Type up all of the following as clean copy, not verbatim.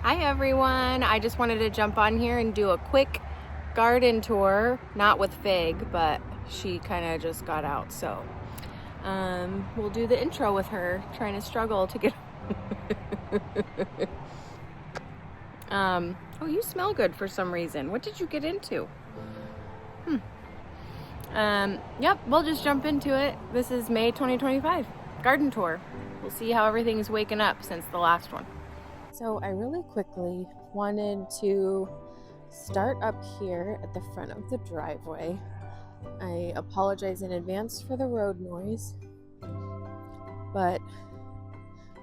Hi everyone, I just wanted to jump on here and do a quick garden tour, not with Fig, but she kind of just got out, so we'll do the intro with her, trying to struggle to get oh, you smell good for some reason. What did you get into? Yep, we'll just jump into it. This is May 2025 garden tour. We'll see how everything's waking up since the last one. So I really quickly wanted to start up here at the front of the driveway. I apologize in advance for the road noise, but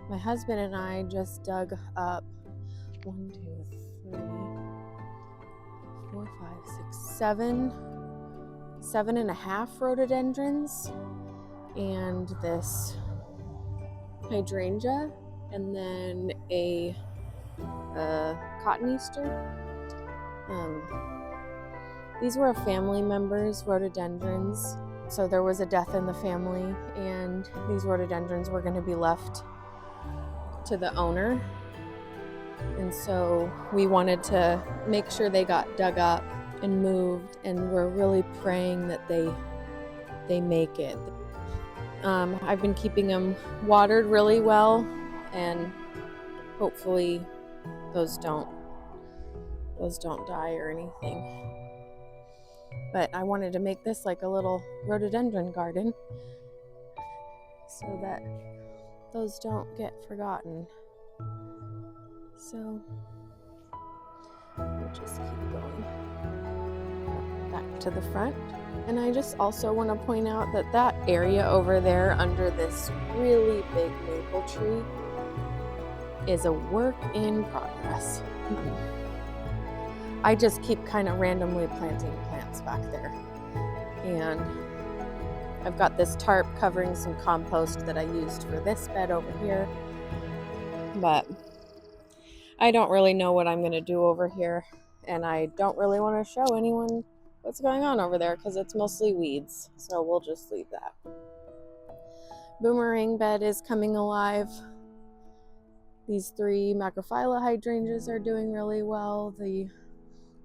my husband and I just dug up 1, 2, 3, 4, 5, 6, 7.5 rhododendrons and this hydrangea, and then a cotton Easter. These were a family member's rhododendrons, so there was a death in the family, and these rhododendrons were going to be left to the owner, and so we wanted to make sure they got dug up and moved, and we're really praying that they make it. I've been keeping them watered really well, and hopefully those don't die or anything. But I wanted to make this like a little rhododendron garden so that those don't get forgotten. So we'll just keep going back to the front. And I just also want to point out that that area over there under this really big maple tree is a work in progress. I just keep kind of randomly planting plants back there. And I've got this tarp covering some compost that I used for this bed over here. But I don't really know what I'm going to do over here. And I don't really want to show anyone what's going on over there because it's mostly weeds. So we'll just leave that. Boomerang bed is coming alive. These 3 macrophylla hydrangeas are doing really well. The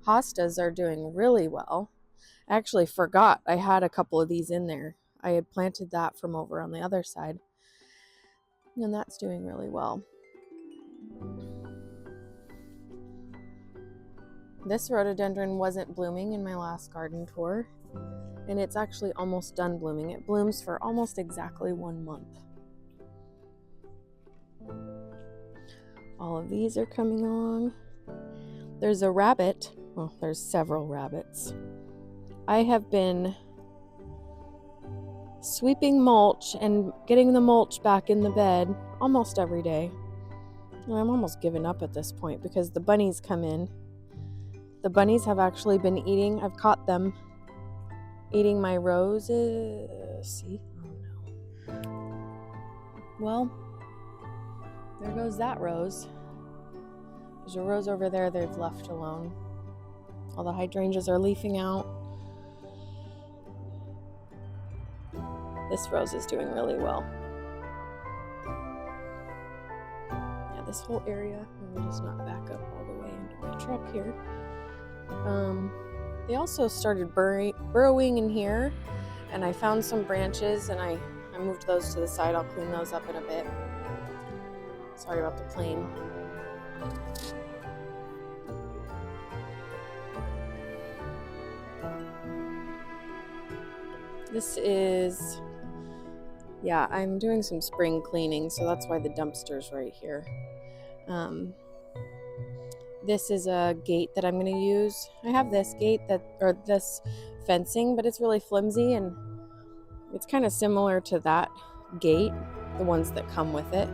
hostas are doing really well. I actually forgot I had a couple of these in there. I had planted that from over on the other side, and that's doing really well. This rhododendron wasn't blooming in my last garden tour, and it's actually almost done blooming. It blooms for almost exactly 1 month. All of these are coming along. There's a rabbit. Well, there's several rabbits. I have been sweeping mulch and getting the mulch back in the bed almost every day. And I'm almost given up at this point because the bunnies come in. The bunnies have actually been eating. I've caught them eating my roses. See? Oh no. Well, there goes that rose. There's a rose over there they've left alone. All the hydrangeas are leafing out. This rose is doing really well. Yeah, this whole area, let me just not back up all the way into my truck here. They also started burrowing in here, and I found some branches and I moved those to the side. I'll clean those up in a bit. Sorry about the plane. This is, yeah, I'm doing some spring cleaning, so that's why the dumpster's right here. This is a gate that I'm going to use. I have this gate or this fencing, but it's really flimsy, and it's kind of similar to that gate, the ones that come with it.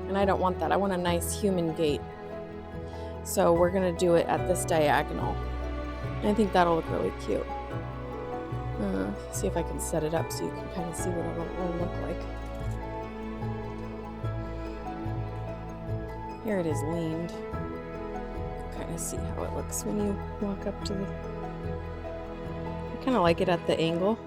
And I don't want that. I want a nice human gate. So we're going to do it at this diagonal. And I think that'll look really cute. See if I can set it up so you can kind of see what it will look like. Here it is leaned. Kind of see how it looks when you walk up to the... I kind of like it at the angle.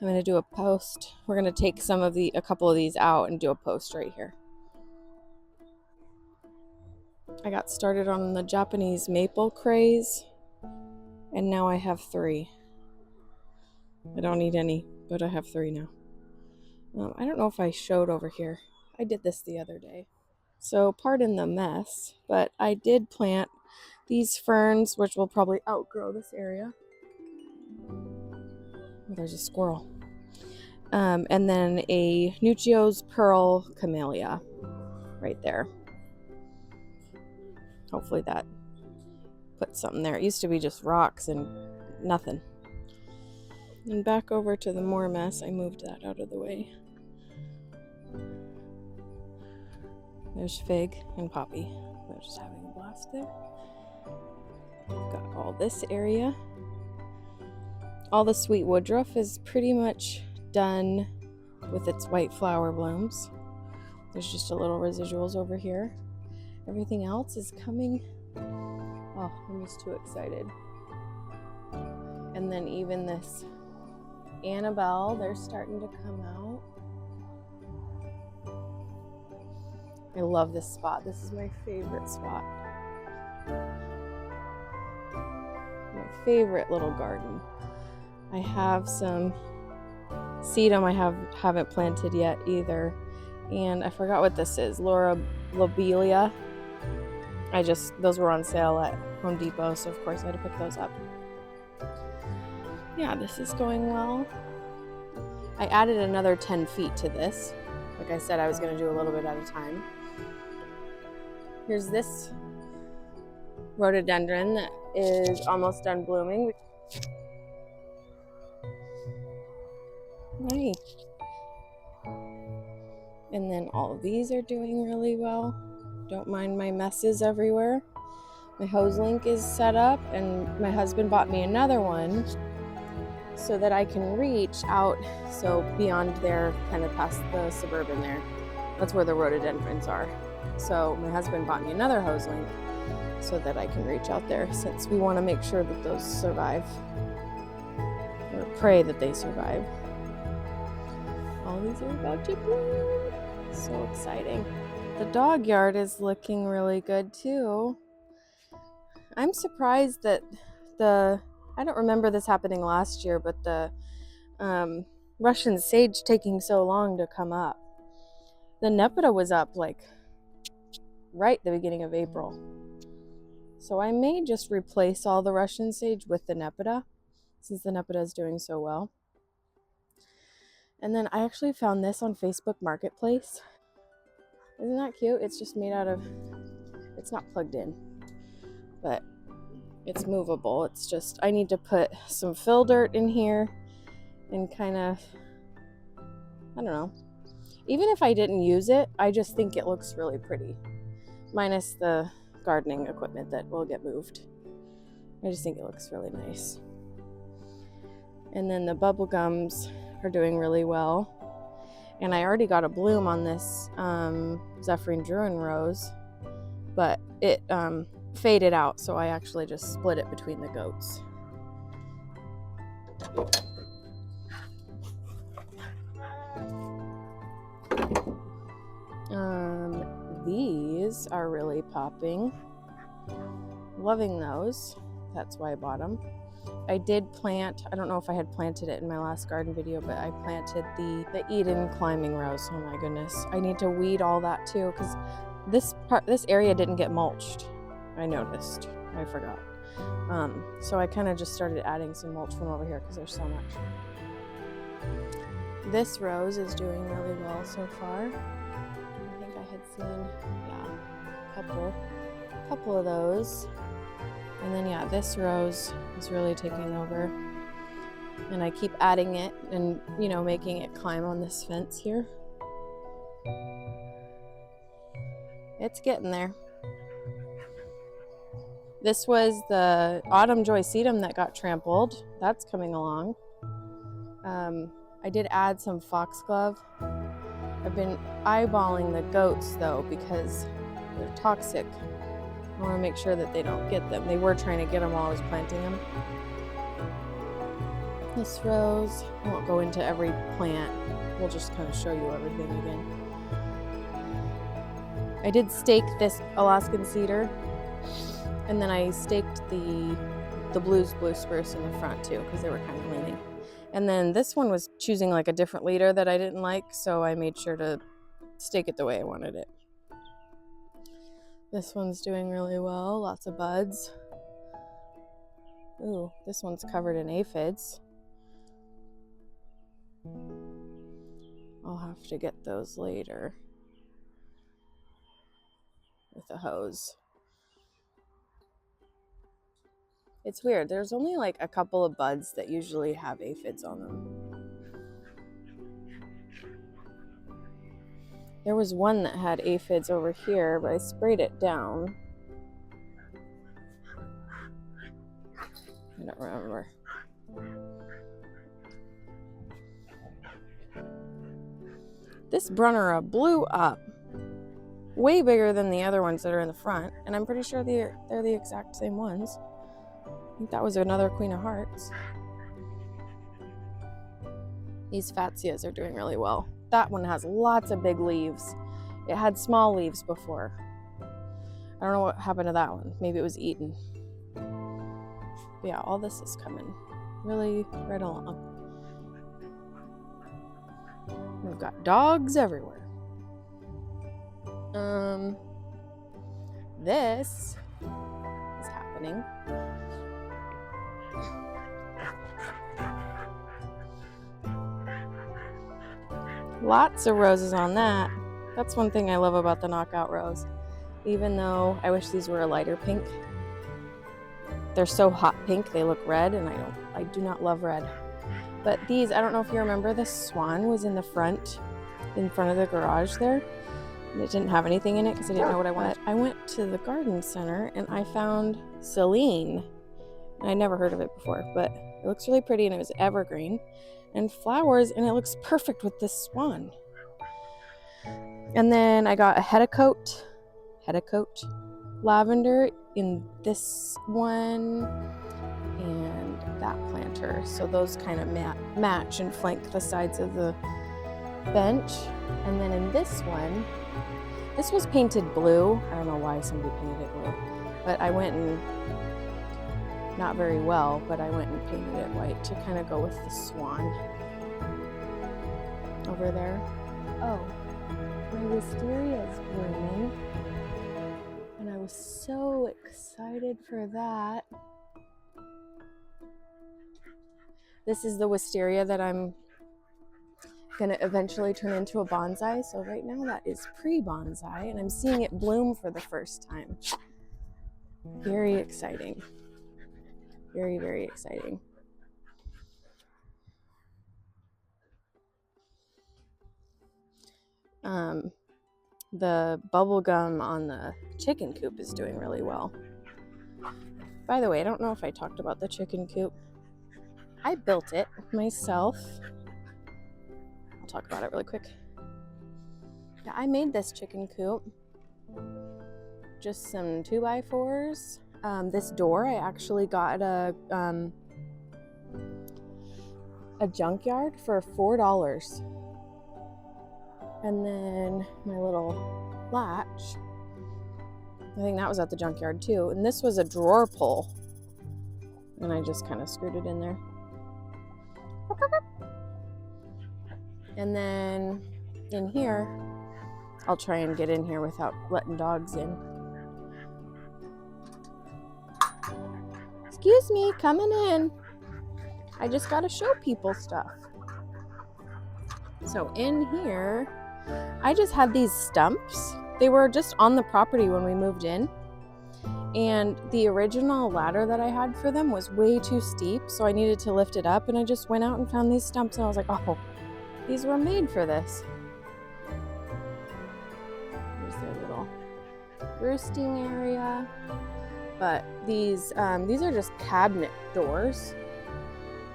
I'm going to do a post. We're going to take a couple of these out and do a post right here. I got started on the Japanese maple craze, and now I have 3. I don't need any, but I have 3 now. I don't know if I showed over here. I did this the other day. So pardon the mess, but I did plant these ferns, which will probably outgrow this area. Oh, there's a squirrel. And then a Nuccio's Pearl Camellia right there. Hopefully that puts something there. It used to be just rocks and nothing. And back over to the more mess, I moved that out of the way. There's Fig and Poppy. They're just having a blast there. We've got all this area. All the sweet woodruff is pretty much done with its white flower blooms. There's just a little residuals over here. Everything else is coming. Oh, I'm just too excited. And then even this Annabelle, they're starting to come out. I love this spot. This is my favorite spot. My favorite little garden. I have some sedum I haven't planted yet either. And I forgot what this is. Lobelia. Those were on sale at Home Depot, so of course I had to pick those up. Yeah, this is going well. I added another 10 feet to this. Like I said, I was going to do a little bit at a time. Here's this rhododendron that is almost done blooming. Nice. And then all of these are doing really well. Don't mind my messes everywhere. My hose link is set up, and my husband bought me another one so that I can reach out, so beyond there, kind of past the suburban there. That's where the rhododendrons are. So my husband bought me another hose link so that I can reach out there, since we want to make sure that those survive, or pray that they survive. All these are about to bloom. So exciting. The dog yard is looking really good too. I'm surprised that I don't remember this happening last year, but the Russian sage taking so long to come up. The Nepeta was up like right the beginning of April. So I may just replace all the Russian sage with the Nepeta, since the Nepeta is doing so well. And then I actually found this on Facebook Marketplace. Isn't that cute? It's just made out of, it's not plugged in, but it's movable. It's just, I need to put some fill dirt in here and kind of, I don't know. Even if I didn't use it, I just think it looks really pretty. Minus the gardening equipment that will get moved. I just think it looks really nice. And then the bubble gums are doing really well. And I already got a bloom on this Zephyrin Druin rose, but it faded out, so I actually just split it between the goats. These are really popping. Loving those. That's why I bought them. I did plant, I don't know if I had planted it in my last garden video, but I planted the Eden climbing rose. Oh my goodness. I need to weed all that too, because this area didn't get mulched. I noticed. I forgot. So I kind of just started adding some mulch from over here because there's so much. This rose is doing really well so far. I think I had seen, a couple of those. And then yeah, this rose is really taking over. And I keep adding it and, making it climb on this fence here. It's getting there. This was the Autumn Joy sedum that got trampled. That's coming along. I did add some foxglove. I've been eyeballing the goats though because they're toxic. I want to make sure that they don't get them. They were trying to get them while I was planting them. This rose, I won't go into every plant. We'll just kind of show you everything again. I did stake this Alaskan cedar, and then I staked the blue spruce in the front too, because they were kind of leaning. And then this one was choosing like a different leader that I didn't like, so I made sure to stake it the way I wanted it. This one's doing really well, lots of buds. Ooh, this one's covered in aphids. I'll have to get those later with a hose. It's weird, there's only like a couple of buds that usually have aphids on them. There was one that had aphids over here, but I sprayed it down. I don't remember. This Brunnera blew up way bigger than the other ones that are in the front, and I'm pretty sure they're the exact same ones. I think that was another Queen of Hearts. These Fatsias are doing really well. That one has lots of big leaves. It had small leaves before. I don't know what happened to that one. Maybe it was eaten. But yeah, all this is coming really right along. We've got dogs everywhere. This is happening. Lots of roses on that. That's one thing I love about the knockout rose. Even though I wish these were a lighter pink. They're so hot pink, they look red, and I do not love red. But these, I don't know if you remember, the swan was in front of the garage there. And it didn't have anything in it because I didn't know what I wanted. I went to the garden center and I found Celine. I never heard of it before, but it looks really pretty, and it was evergreen and flowers, and it looks perfect with this swan. And then I got a hedacote lavender in this one and that planter. So those kind of match and flank the sides of the bench. And then in this one, this was painted blue. I don't know why somebody painted it blue, but I went and, not very well, but I went and painted it white to kind of go with the swan over there. Oh, my wisteria is blooming, and I was so excited for that. This is the wisteria that I'm gonna eventually turn into a bonsai. So right now that is pre-bonsai, and I'm seeing it bloom for the first time. Very exciting. Very, very exciting. The bubble gum on the chicken coop is doing really well. By the way, I don't know if I talked about the chicken coop. I built it myself. I'll talk about it really quick. Yeah, I made this chicken coop. Just some 2x4s. This door I actually got at a junkyard for $4. And then my little latch, I think that was at the junkyard too. And this was a drawer pull, and I just kind of screwed it in there. And then in here, I'll try and get in here without letting dogs in. Excuse me, coming in. I just gotta show people stuff. So in here, I just had these stumps. They were just on the property when we moved in. And the original ladder that I had for them was way too steep, so I needed to lift it up, and I just went out and found these stumps, and I was like, oh, these were made for this. Here's their little roosting area. But these are just cabinet doors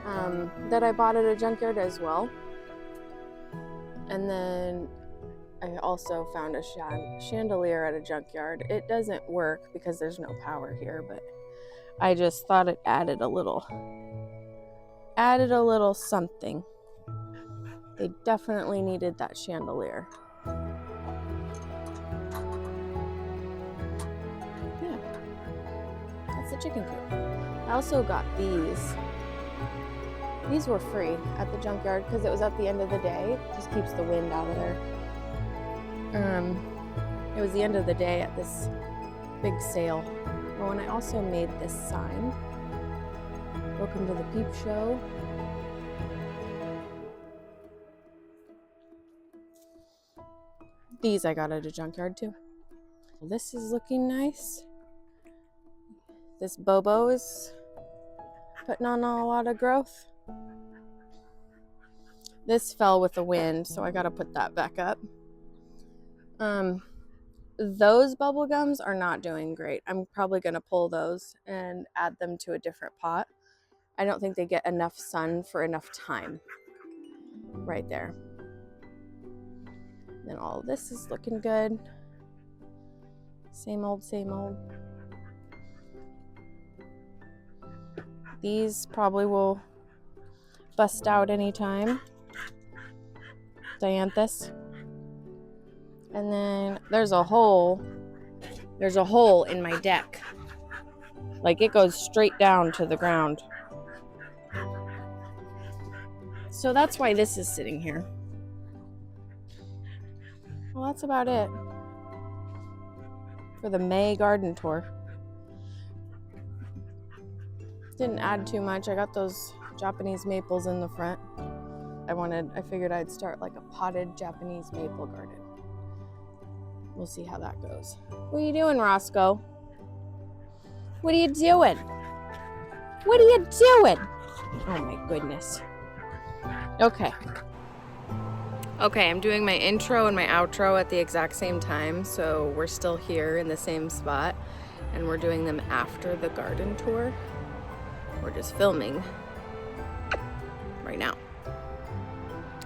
that I bought at a junkyard as well. And then I also found a chandelier at a junkyard. It doesn't work because there's no power here, but I just thought it added a little something. They definitely needed that chandelier. That's the chicken coop. I also got these. These were free at the junkyard because it was at the end of the day. Just keeps the wind out of there. It was the end of the day at this big sale. Oh, and I also made this sign. Welcome to the Peep Show. These I got at a junkyard too. This is looking nice. This Bobo is putting on a lot of growth. This fell with the wind, so I gotta put that back up. Those bubble gums are not doing great. I'm probably gonna pull those and add them to a different pot. I don't think they get enough sun for enough time. Right there. Then all of this is looking good. Same old, same old. These probably will bust out anytime. Dianthus. And then there's a hole in my deck. Like it goes straight down to the ground. So that's why this is sitting here. Well, that's about it for the May garden tour. Didn't add too much. I got those Japanese maples in the front. I figured I'd start like a potted Japanese maple garden. We'll see how that goes. What are you doing, Roscoe? What are you doing? What are you doing? Oh my goodness. Okay, I'm doing my intro and my outro at the exact same time, so we're still here in the same spot, and we're doing them after the garden tour. We're just filming right now.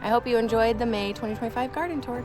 I hope you enjoyed the May 2025 garden tour.